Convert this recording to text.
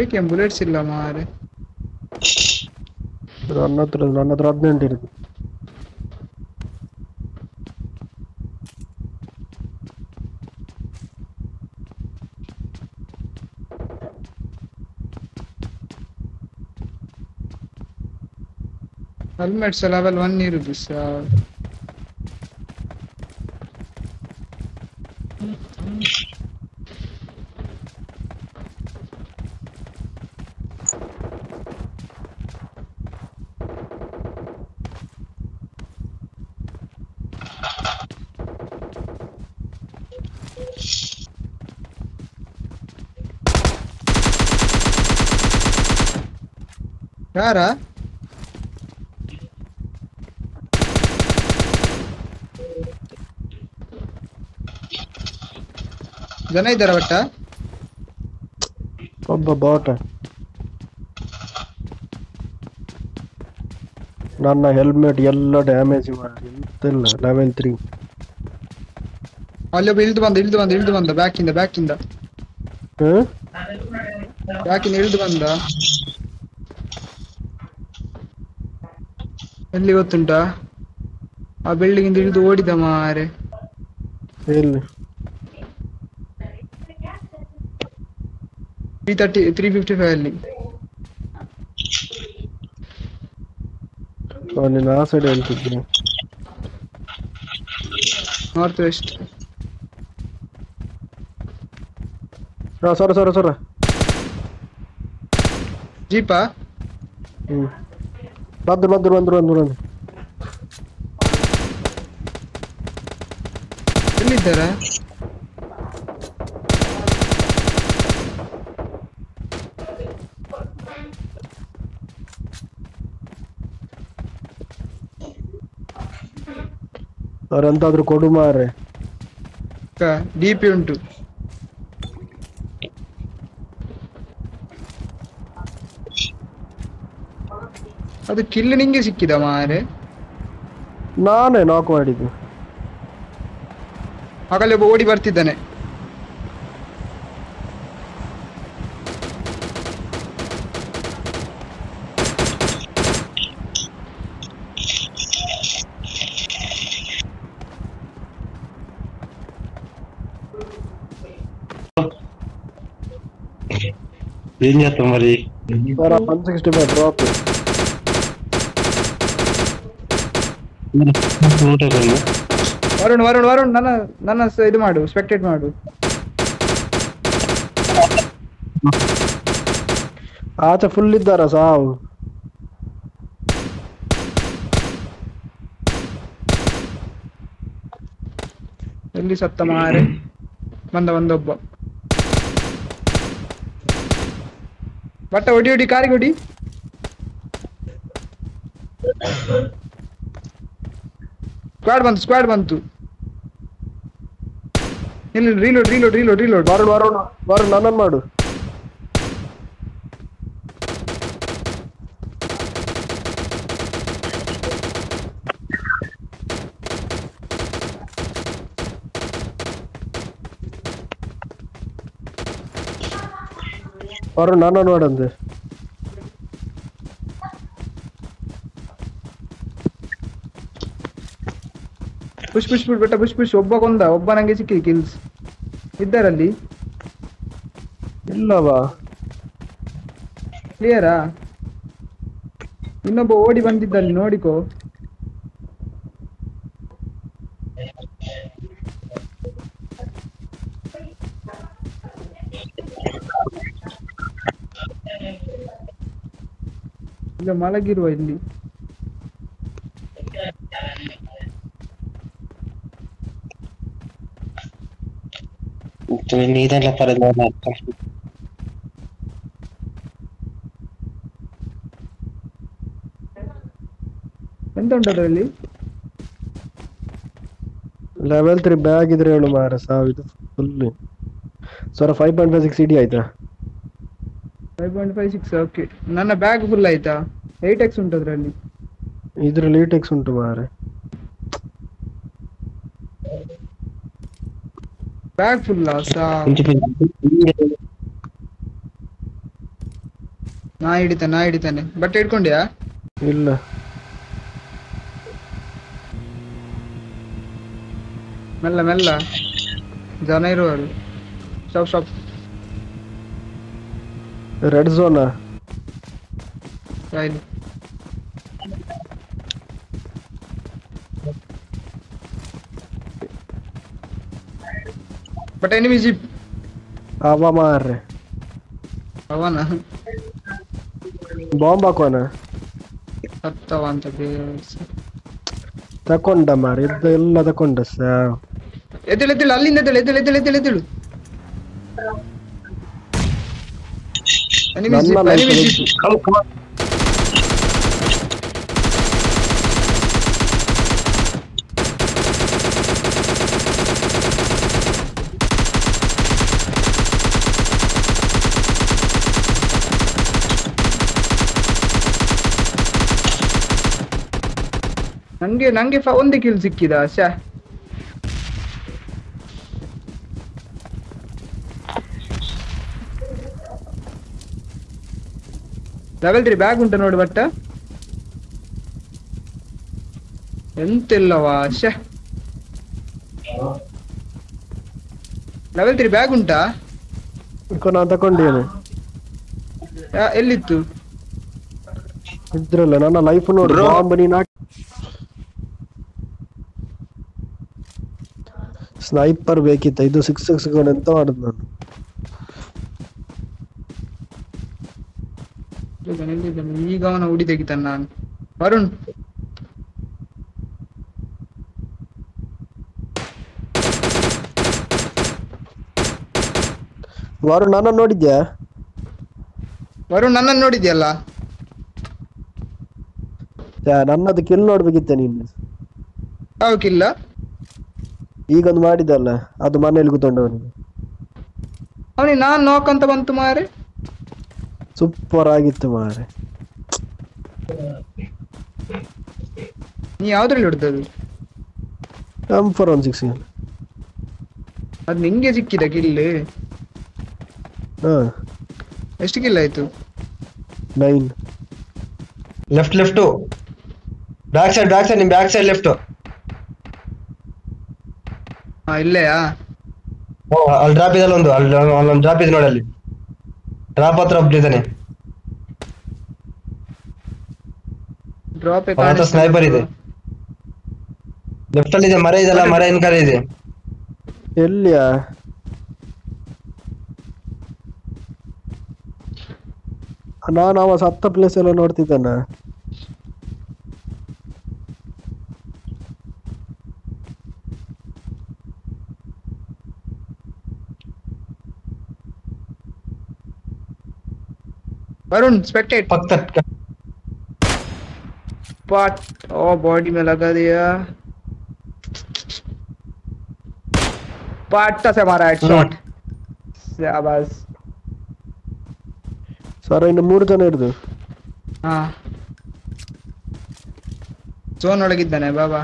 ಏಕೆ ಬುಲೆಟ್ಸ್ ಇಲ್ಲ ಮಾರೆ. ನನ್ನ ಹತ್ರ 18 ಇರುತ್ತೆ. ಹೆಲ್ಮೆಟ್ಸ್ ಲೆವೆಲ್ 1 ಇರುದು ಸರ್. ಯಾರ ಜನ ಇದ್ದಾರ ಒಟ್ಟ? ಒಬ್ಬ ಬಾಟ. ನನ್ನ ಹೆಲ್ಮೆಟ್ ಎಲ್ಲ ಡ್ಯಾಮೇಜ್ ಮಾಡಿ ಎಂತಿಲ್ಲ. ಲೆವೆಲ್ 3. ಅಲ್ಲೊಬ್ಬ ಇಳಿದು ಬಂದ ಬ್ಯಾಕಿಂದ ಇಳಿದು ಬಂದ. ಎಲ್ಲಿ ಗೊತ್ತುಂಟಾ? ಆ ಬಿಲ್ಡಿಂಗ್ ಇಂದ ಇಳಿದು ಓಡಿದ ಮಾರೆ. ಎಲ್ಲಿ? 355 ಅಲ್ಲಿ. ನೀನು ಆ ಸೈಡ್ ಹೇಳ್ತಿದ್ದೀನಿ. North west. ಸರ ಜೀಪಾ? ಬಂದ್ರು. ಎಲ್ಲಿದ್ದಾರ? ಅವರೆಂತಾದ್ರೂ ಕೊಡು ಮಾರೆ. ಡಿಪಿ ಉಂಟು. ಅದು ಕಿಲ್ ನಿಂಗೆ ಸಿಕ್ಕಿದ ಮಾರೆ. ನಾನೇ ನಾಕ್ ಮಾಡಿದ್ದು. ಆಗಲೇ ಒಬ್ಬ ಓಡಿ ಬರ್ತಿದ್ದಾನೆ. మరి 165 ಡ್ರಾಪ್. ವರುಣ್ ನನ್ನ ಇದು ಮಾಡು, ಸ್ಪೆಕ್ಟೇಟ್ ಮಾಡು. ಆಚೆ ಫುಲ್ ಇದ್ದಾರ ಸಾವು. ಎಲ್ಲಿ ಸತ್ತ ಮಾರೆ? ಒಂದೊಬ್ಬ ಬಟ್ಟ ಹೊಡಿ ಕಾರಿಗೆ ಹೊಡಿ. ಸ್ಕ್ವಾಡ್ ಬಂತು. ಇಲ್ಲಿ ರೀಲೋಡ್. ವರುಣ್ ನನ್ನನ್ನು ಮಾಡು. ವರುಣ್ ನನ್ನನ್ನು ಮಾಡಂದೆ. ಪುಷ್ ಬೆಟ್ಟ ಪುಷ್. ಒಬ್ಬ ನಂಗೆ ಸಿಕ್ಕಿ ಕಿಲ್ಸ್ ಇದ್ದಾರಲ್ಲಿ. ಇಲ್ಲವಾ? ಕ್ಲಿಯರಾ? ಇನ್ನೊಬ್ಬ ಓಡಿ ಬಂದಿದ್ದಲ್ಲಿ ನೋಡಿಕೋ. ಇಲ್ಲ ಮಲಗಿರುವ ಇಲ್ಲಿ. ನೀರೆಲ್ಲ ಪರಲ್ಲ. ಎಂತ ಉಂಟದ್ರಲ್ಲಿ? ಲೆವೆಲ್ 3 ಬ್ಯಾಗ್ ಇದ್ರೆ ಹೇಳು ಮಾರ. ಸಾವಿದು ಫುಲ್. ಸರ 5.56 ಸಿಡಿ ಆಯ್ತಾ? 5.56. ಓಕೆ, ನನ್ನ ಬ್ಯಾಗ್ ಫುಲ್ ಆಯ್ತಾ? 8x ಉಂಟು ಅದ್ರಲ್ಲಿ. ಇದ್ರಲ್ಲಿ 8x ಉಂಟು ಮಾರೆ. ಬ್ಯಾಗ್ ಫುಲ್ ನಾ ಹಿಡಿತಾನೆ ಬಟ್ಟೆ ಇಟ್ಕೊಂಡ್ಯಾ? ಇಲ್ಲ ಮೆಲ್ಲ ಮೆಲ್ಲ ಜನ ಇರುವರು. Stop red zona? ಆಯ್ತು. ಬಟ್ ಎನಿಮಿ ಜಿಪ್ ಅವ ಮಾರ್ರೆ ಅವನ ಬಾಂಬ್ ಹಾಕೋಣ. ಸತ್ತವ ಅಂತ ತಕೊಂಡ ಮಾರ ಇದ್ದ ಎಲ್ಲ ತಕೊಂಡ ಎದ್ದೇಳು ಅಲ್ಲಿಂದ ಎದ್ದೇಳು. Enemy zip. ನಂಗೆ ಒಂದೇ ಕಿಲ್ ಸಿಕ್ಕಿದ. ಲೆವೆಲ್ 3 ಬ್ಯಾಗ್ ಉಂಟ ನೋಡಿ. ಬಟ್ ಎಂತಿಲ್ಲವಾ ಲೆವೆಲ್ 3 ಬ್ಯಾಗ್ ಉಂಟಾ? ನಾನು ತಕೊಂಡೇನೆ. ಎಲ್ಲಿತ್ತು? ಇದ್ರಲ್ಲ ನನ್ನ ಲೈಫ್ ನೋಡಿ. ಬಾಂಬ್ ನೀನ್ ಸ್ನೈಪರ್ ಬೇಕಿತ್ತ. ಇದು 6 ಎಂತ ಮಾಡುದು ನಾನು. ಈಗ ಅವನ ಹುಡಿ ತೆಗಿತಾನ. ನಾನು ವರುಣ್ ನನ್ನ ನೋಡಿದ್ಯಾ? ವರುಣ್ ನನ್ನನ್ನು ನೋಡಿದ್ಯಲ್ಲ? ನನ್ನದು ಕಿಲ್ ನೋಡ್ಬೇಕಿತ್ತ ನೀನು. ಯಾವ ಕಿಲ್ಲ? ಈಗೊಂದು ಮಾಡಿದಲ್ಲ ಅದು ಮನೇಲಿ ಕೂತ್ಕೊಂಡವನಿಗೆ. ಅವನಿಗೆ ನಾನ್ ನಾಕ್ ಅಂತ ಬಂತು ಮಾರೆ. ಸೂಪರ್ ಆಗಿತ್ತು ಮಾರೆ. ನೀ ಯಾವ್ದ್ರಲ್ಲಿ ಹೊಡೆದದು? M416. ಅದು ನಿಂಗೆ ಸಿಕ್ಕಿದ ಕಿಲ್? ಎಷ್ಟು ಕಿಲ್ ಆಯ್ತು? 9. ಲೆಫ್ಟ್ ಬ್ಯಾಕ್ ಸೈಡ್ ನಿಮ್ ಬ್ಯಾಕ್ ಸೈಡ್ ಲೆಫ್ಟ್. ಇಲ್ಲೆಯಾ? ಅಲ್ಲಿ ಡ್ರಾಪ್ ಇದಲ್ಲ ಒಂದು. ಅಲ್ಲೊಂದು ಡ್ರಾಪ್ ಇದೆ ನೋಡಿ. ಅಲ್ಲಿ ಡ್ರಾಪ್ ಹತ್ರ ಒಬ್ಳಿದ್ದಾನೆ. ಡ್ರಾಪ್ ಸ್ನೈಪರ್ ಇದೆ. ಲೆಫ್ಟ್ ಅಲ್ಲಿ ಇದೆ. ಮರ ಇದೆಲ್ಲ, ಮರ ಹಿಂದ್ಗಡೆ ಇದೆ. ಎಲ್ಲಿಯಾ? ನಾನು ಅವ ಸತ್ತ ಪ್ಲೇಸ್ ಎಲ್ಲ ನೋಡ್ತಿದ್ದಾನ. वरुण स्पेक्टेट पक्का पार्ट ओ बॉडी में लगा दिया पार्ट से मारा हेडशॉट शाबाश सर इन 3 ಜನ ಹಿಡಿದು ಹಾ ಝೋನ್ ಒಳಗಿದ್ದಾನೆ ಬಾಬಾ